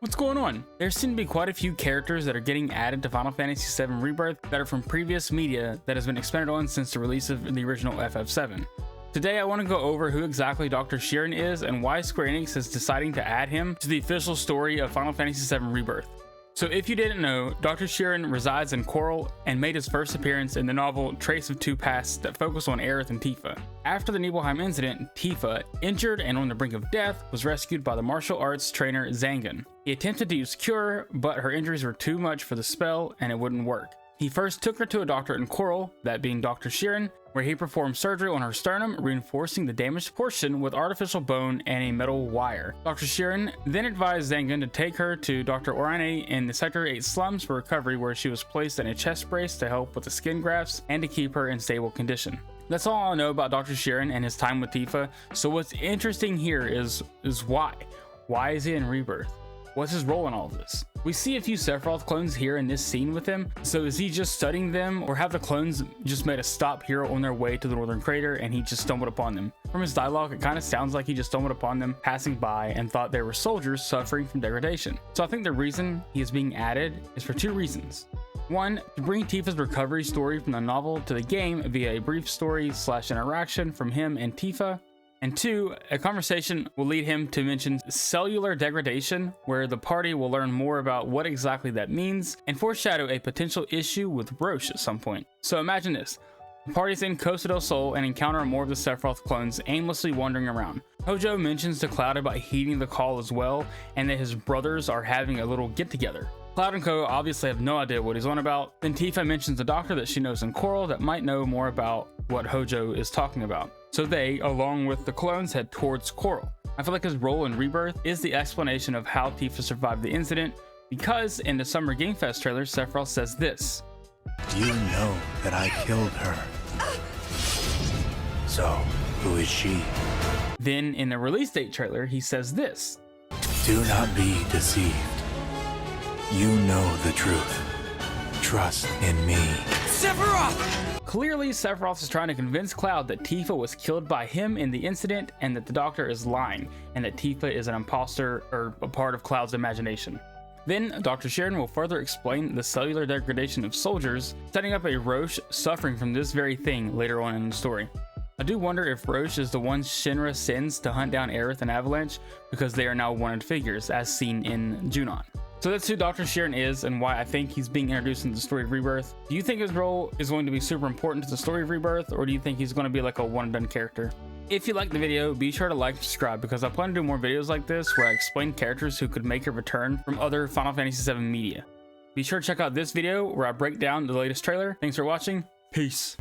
What's going on? There seem to be quite a few characters that are getting added to Final Fantasy VII Rebirth that are from previous media that has been expanded on since the release of the original FF7. Today I want to go over who exactly Dr.Sheiran is and why Square Enix is deciding to add him to the official story of Final Fantasy VII Rebirth. So if you didn't know, Dr.Sheiran resides in Coral and made his first appearance in the novel Trace of Two Pasts that focus on Aerith and Tifa. After the Nibelheim incident, Tifa, injured and on the brink of death, was rescued by the martial arts trainer Zangan. He attempted to use Cure, but her injuries were too much for the spell and it wouldn't work. He first took her to a doctor in Coral, that being Dr.Sheiran, where he performed surgery on her sternum, reinforcing the damaged portion with artificial bone and a metal wire. Dr.Sheiran then advised Zangan to take her to Dr. Orane in the Sector 8 slums for recovery, where she was placed in a chest brace to help with the skin grafts and to keep her in stable condition. That's all I know about Dr.Sheiran and his time with Tifa, so what's interesting here is why? Why is he in Rebirth? What's his role in all of this? We see a few Sephiroth clones here in this scene with him, so is he just studying them, or have the clones just made a stop here on their way to the Northern Crater and he just stumbled upon them? From his dialogue, it kind of sounds like he just stumbled upon them passing by and thought they were soldiers suffering from degradation. So I think the reason he is being added is for two reasons. One, to bring Tifa's recovery story from the novel to the game via a brief story/interaction from him and Tifa. And two, a conversation will lead him to mention cellular degradation, where the party will learn more about what exactly that means and foreshadow a potential issue with Roche at some point. So imagine this. The party's in Costa del Sol and encounter more of the Sephiroth clones aimlessly wandering around. Hojo mentions to Cloud about heeding the call as well, and that his brothers are having a little get-together. Cloud and Co obviously have no idea what he's on about. Then Tifa mentions a doctor that she knows in Coral that might know more about what Hojo is talking about. So they, along with the clones, head towards Coral. I feel like his role in Rebirth is the explanation of how Tifa survived the incident, because in the Summer Game Fest trailer, Sephiroth says this. You know that I killed her. So, who is she? Then in the release date trailer, he says this. Do not be deceived. You know the truth. Trust in me. Sephiroth! Clearly, Sephiroth is trying to convince Cloud that Tifa was killed by him in the incident and that the doctor is lying, and that Tifa is an imposter or a part of Cloud's imagination. Then, Dr.Sheiran will further explain the cellular degradation of soldiers, setting up a Roche suffering from this very thing later on in the story. I do wonder if Roche is the one Shinra sends to hunt down Aerith and Avalanche, because they are now wanted figures, as seen in Junon. So that's who Dr.Sheiran is and why I think he's being introduced into the story of Rebirth. Do you think his role is going to be super important to the story of Rebirth, or do you think he's going to be like a one-and-done character? If you liked the video, be sure to like and subscribe, because I plan to do more videos like this where I explain characters who could make a return from other Final Fantasy VII media. Be sure to check out this video where I break down the latest trailer. Thanks for watching. Peace.